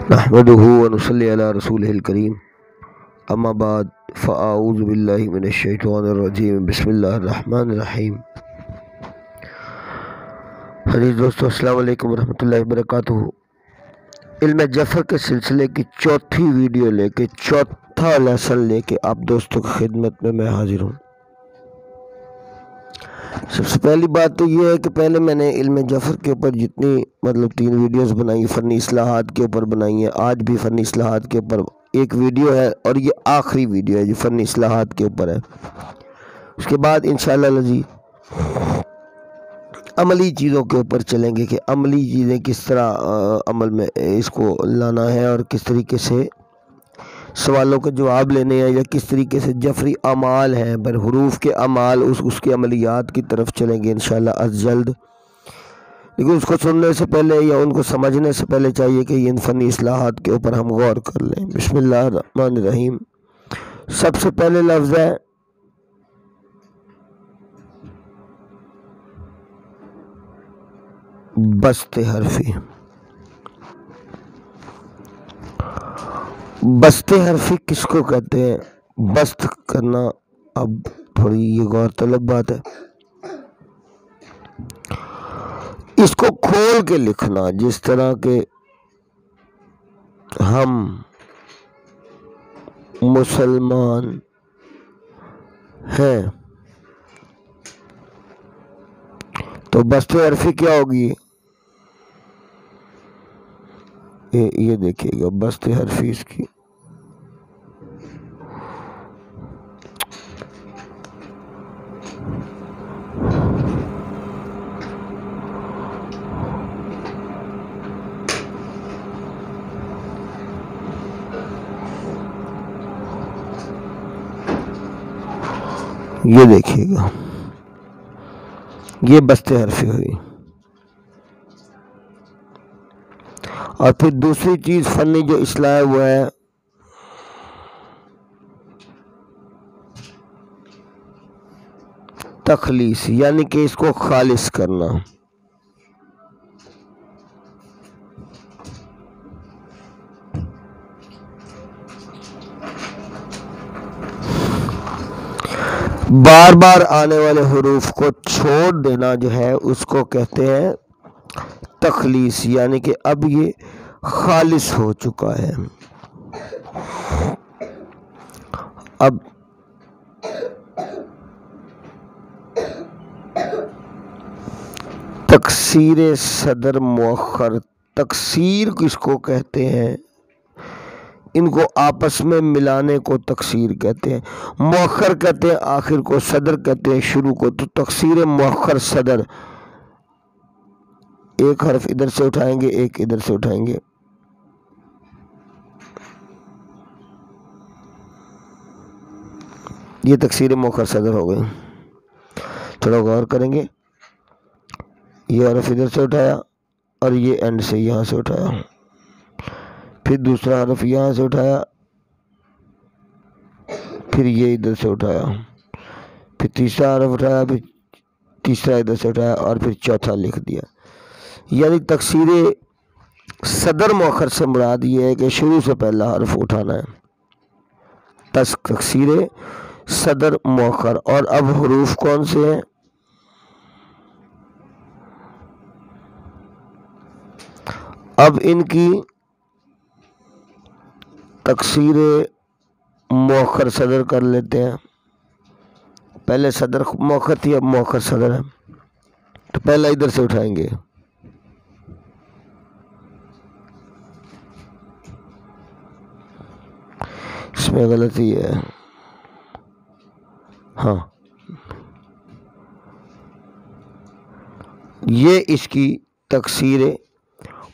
नहमदुहु व नुसल्ली अला रसूलिहिल करीम अम्मा बाद फ़अऊज़ु बिल्लाहि मिनश शैतानिर रजीम बिस्मिल्लाहिर रहमानिर रहीम। हजी दोस्तों, अस्सलाम वालेकुम रहमतुल्लाहि व बरकातुहू। इल्म जफ़र के सिलसिले की चौथी वीडियो लेके, चौथा लेसन लेके आप दोस्तों की खिदमत में मैं हाजिर हूँ। सबसे पहली बात तो ये है कि पहले मैंने इल्म जफ़र के ऊपर जितनी 3 वीडियोस बनाई, फ़नी इस्लाहात के ऊपर बनाई है। आज भी फ़नी इस्लाहात के ऊपर एक वीडियो है और ये आखिरी वीडियो है जो फ़नी इस्लाहात के ऊपर है। उसके बाद इंशाअल्लाह जी अमली चीज़ों के ऊपर चलेंगे कि अमली चीज़ें किस तरह अमल में इसको लाना है और किस तरीके से सवालों के जवाब लेने हैं, या किस तरीके से जफरी अमाल हैं पर हरूफ के अमाल उसके अमलियात की तरफ चलेंगे इंशाअल्लाह अज़ जल्द। लेकिन उसको सुनने से पहले या उनको समझने से पहले चाहिए कि इन फ़नी इस्लाहात के ऊपर हम गौर कर लें। बिस्मिल्लाहिर रहमानिर रहीम। सबसे पहले लफ्ज़ है बस्ते हरफी। बस्ते हरफी किसको कहते हैं? बस्त करना अब थोड़ी ये गौर तलब बात है। इसको खोल के लिखना, जिस तरह के हम मुसलमान हैं तो बस्ते हरफी क्या होगी? ये देखिएगा बस्ते हरफी इसकी ये देखिएगा, ये बस्ते हरफी हुई। और फिर दूसरी चीज फनी जो इस्लाह हुआ है तखलीस, यानी कि इसको खालिस करना। बार बार आने वाले हुरूफ को छोड़ देना जो है उसको कहते हैं तखलीस, यानी कि अब ये खालिस हो चुका है। अब तकसीर सदर मुअख्खर, तकसीर किसको कहते हैं? इनको आपस में मिलाने को तकसीर कहते हैं। मुअख्खर कहते हैं आखिर को, सदर कहते हैं शुरू को। तो तकसीर मुअख्खर सदर, एक हर्फ इधर से उठाएंगे, एक इधर से उठाएंगे। ये तकसीर मुअख्खर सदर हो गई। थोड़ा गौर करेंगे, ये हर्फ इधर से उठाया और ये एंड से यहाँ से उठाया, फिर दूसरा हर्फ यहाँ से उठाया, फिर ये इधर से उठाया, फिर तीसरा हर्फ उठाया, फिर तीसरा इधर से उठाया और फिर चौथा लिख दिया। यानी तकसीर सदर मुअख्खर से मुराद ये है कि शुरू से पहला हर्फ उठाना है। तकसीर सदर मुअख्खर। और अब हुरूफ कौन से हैं? अब इनकी तकसीर मुअख्खर सदर कर लेते हैं। पहले सदर मुअख्खर थी, अब मुअख्खर सदर है। तो पहला इधर से उठाएंगे, इसमें गलती है। हाँ, ये इसकी तकसीर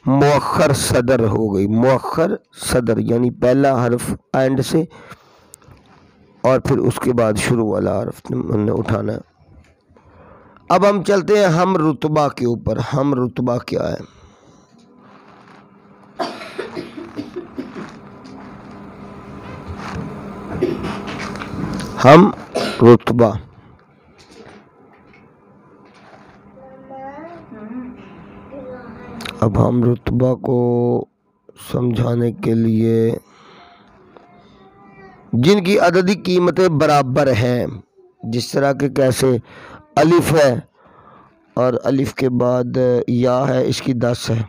मुअख्खर सदर हो गई। मुअख्खर सदर यानी पहला हर्फ एंड से और फिर उसके बाद शुरू वाला हर्फ हमने उठाना है। अब हम चलते हैं हम रुतबा के ऊपर। हम रुतबा क्या है? हम रुतबा, अब हम रुतबा को समझाने के लिए, जिनकी अददी कीमतें बराबर हैं, जिस तरह के कैसे अलिफ है और अलिफ के बाद या है, इसकी 10 है,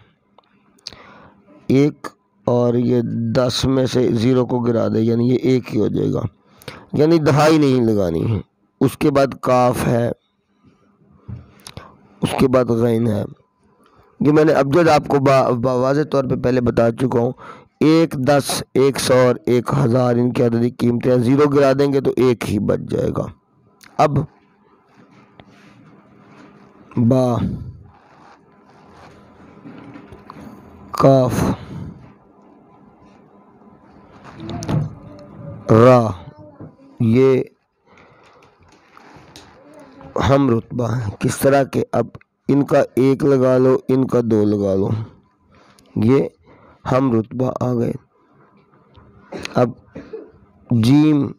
1 और ये 10 में से 0 को गिरा दे यानी ये 1 ही हो जाएगा, यानी दहाई नहीं लगानी है। उसके बाद काफ है, उसके बाद गैन है। ये मैंने अबजद आपको वाज़ेह तौर पे पहले बता चुका हूँ। 1, 10, 100 और 1000 इनकी अददी कीमतें हैं। 0 गिरा देंगे तो 1 ही बच जाएगा। अब बा, काफ, रा, ये हम रुतबा है। किस तरह के, अब इनका 1 लगा लो, इनका 2 लगा लो, ये हम रुतबा आ गए। अब जीम,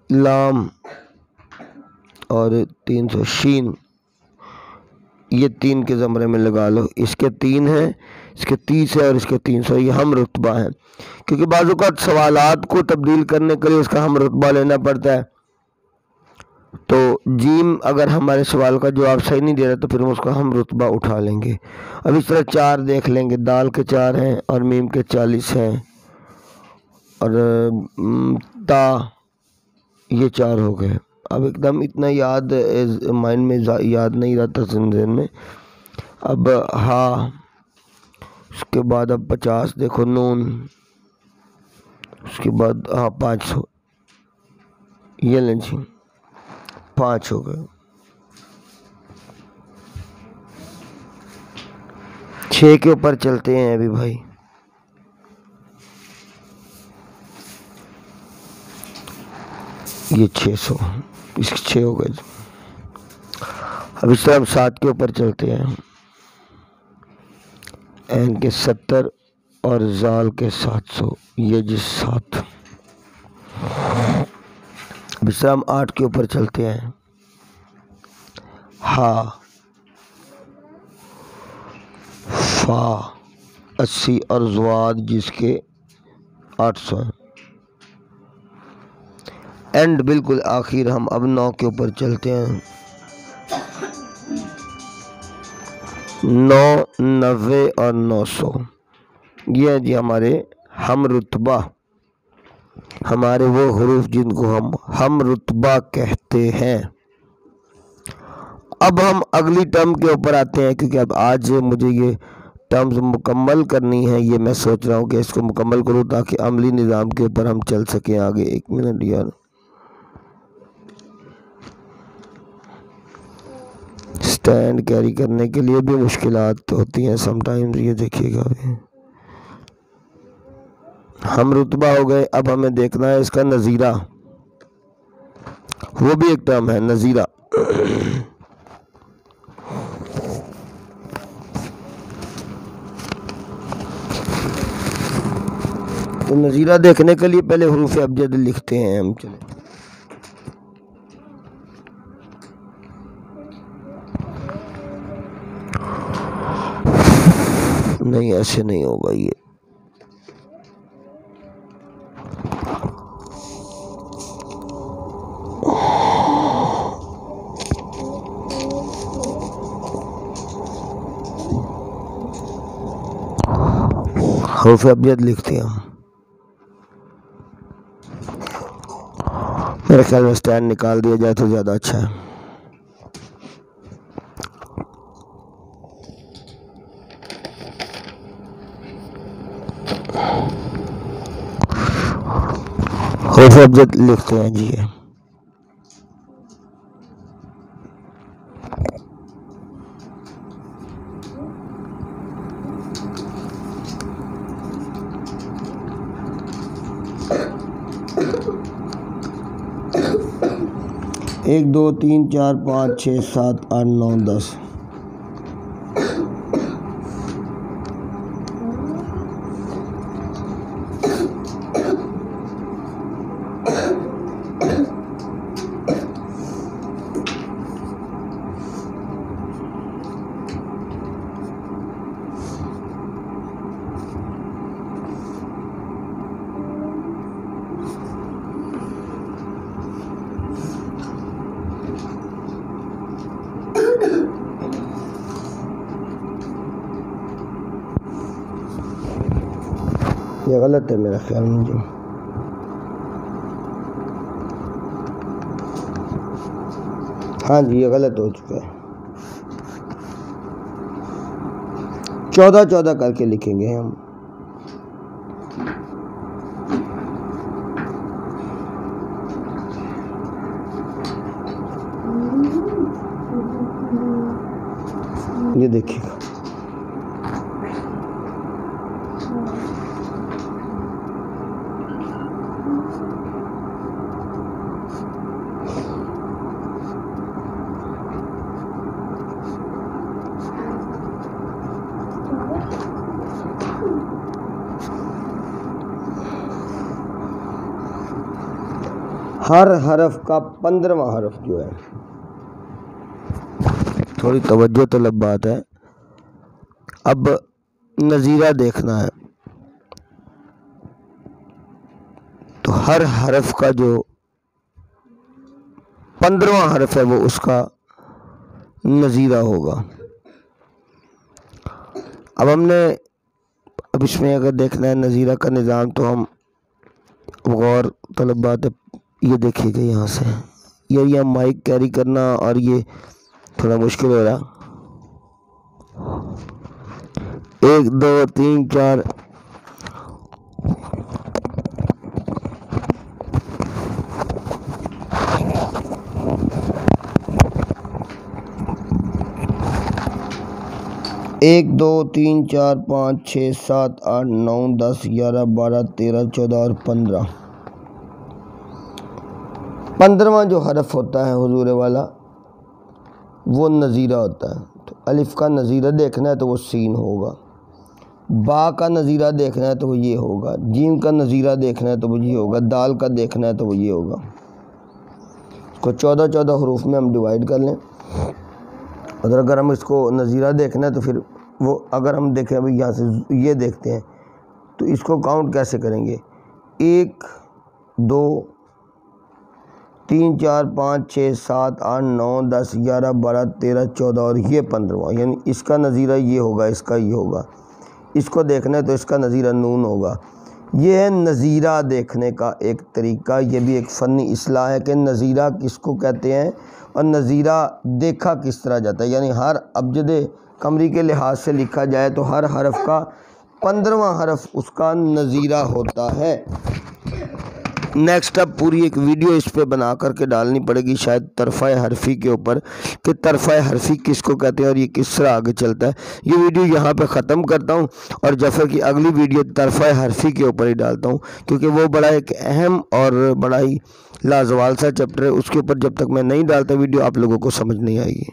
लाम और 300 शीन, ये 3 के ज़मरे में लगा लो। इसके 3 हैं, इसके 30 है और इसके 300, ये हम रुतबा है। क्योंकि बाज़ औक़ात सवालात को तब्दील करने के लिए उसका हम रुतबा लेना पड़ता है। तो जीम अगर हमारे सवाल का जवाब सही नहीं दे रहा तो फिर हम उसका हम रुतबा उठा लेंगे। अब इस तरह 4 देख लेंगे, दाल के 4 हैं और मीम के 40 हैं और ता, ये 4 हो गए। अब एकदम इतना याद माइंड में याद नहीं रहता ज़हन में। अब हा, उसके बाद अब 50 देखो, नून, उसके बाद हाँ 500, ये लें जी, 5 हो गए। 6 के ऊपर चलते हैं अभी भाई। ये 600, इसके 6 हो गए। अब इस तरह हम 7 के ऊपर चलते हैं। एन के 70 और जाल के 700, ये जी 7। अब इस तरह हम 8 के ऊपर चलते हैं। हा, फा, 80 और ज़वाद जिसके 800 हैं। एंड बिल्कुल आखिर हम अब 9 के ऊपर चलते हैं। 9, 90 और 900, ये है जी हमारे हम रुतबा, हमारे वो हुरूफ जिनको हम रुतबा कहते हैं। अब हम अगली टर्म के ऊपर आते हैं, क्योंकि अब आज मुझे ये टर्म्स मुकम्मल करनी है। ये मैं सोच रहा हूँ कि इसको मुकम्मल करूँ ताकि अमली निज़ाम के ऊपर हम चल सकें आगे। 1 मिनट यार, स्टैंड कैरी करने के लिए भी मुश्किलात होती हैं समटाइम्स। ये देखिएगा, हम रुतबा हो गए। अब हमें देखना है इसका नज़ीरा, वो भी एक टर्म है नज़ीरा। तो नज़ीरा देखने के लिए पहले हुरूफ अबजद लिखते हैं हम। चले, नहीं ऐसे नहीं होगा ये। हुरूफ अबजद लिखते हैं हम। मेरे ख्याल में स्टैंड निकाल दिया जाए तो ज़्यादा अच्छा है। हुरूफ अबजद लिखते हैं जी। एक, 2, 3, 4, 5, 6, 7, 8, 9, 10। ये गलत है मेरा ख्याल में जी। हाँ जी ये गलत हो चुका है। 14 करके लिखेंगे हम। ये देखिएगा हर हरफ का 15वां हरफ जो है, थोड़ी तवज्जो तलब बात है। अब नज़ीरा देखना है तो हर हरफ का जो 15वां हरफ है वो उसका नज़ीरा होगा। अब इसमें अगर देखना है नज़ीरा का निज़ाम तो हम गौर तलब बात है। ये देखिएगा यहाँ से ये माइक कैरी करना और ये थोड़ा मुश्किल हो रहा। 1 2 3 4 1 2 3 4 5 6 7 8 9 10 11 12 13 14 और 15। 15वां जो हरफ होता है हुजूर वाला वो नज़ीरा होता है। तो अलिफ का नज़ीरा देखना है तो वो सीन होगा, बा का नज़ीरा देखना है तो वो ये होगा, जीम का नज़ीरा देखना है तो वो ये होगा, दाल का देखना है तो वो ये होगा। इसको 14 हरूफ में हम डिवाइड कर लें। और अगर हम इसको नज़ीरा देखना है तो फिर वो अगर हम देखें अभी यहाँ से ये देखते हैं तो इसको काउंट कैसे करेंगे। 1 2 3 4 5 6 7 8 9 10 11 12 13 14 और ये 15वां, यानी इसका नज़ीरा ये होगा, इसका ये होगा। इसको देखना है तो इसका नज़ीरा नून होगा। ये है नज़ीरा देखने का एक तरीका। ये भी एक फ़नी इस्लाह है कि नज़ीरा किसको कहते हैं और नज़ीरा देखा किस तरह जाता है। यानी हर अबजद कमरी के लिहाज से लिखा जाए तो हर हरफ का 15वां हरफ उसका नज़ीरा होता है। नेक्स्ट अब पूरी एक वीडियो इस पे बना करके डालनी पड़ेगी शायद तरफ़ा हरफ़ी के ऊपर कि तरफ़ा हरफ़ी किसको कहते हैं और ये किस तरह आगे चलता है। ये वीडियो यहाँ पे ख़त्म करता हूँ और जफ़र की अगली वीडियो तरफ़ा हरफ़ी के ऊपर ही डालता हूँ, क्योंकि वो बड़ा एक अहम और बड़ा ही लाजवाल सा चैप्टर है। उसके ऊपर जब तक मैं नहीं डालता वीडियो आप लोगों को समझ नहीं आएगी।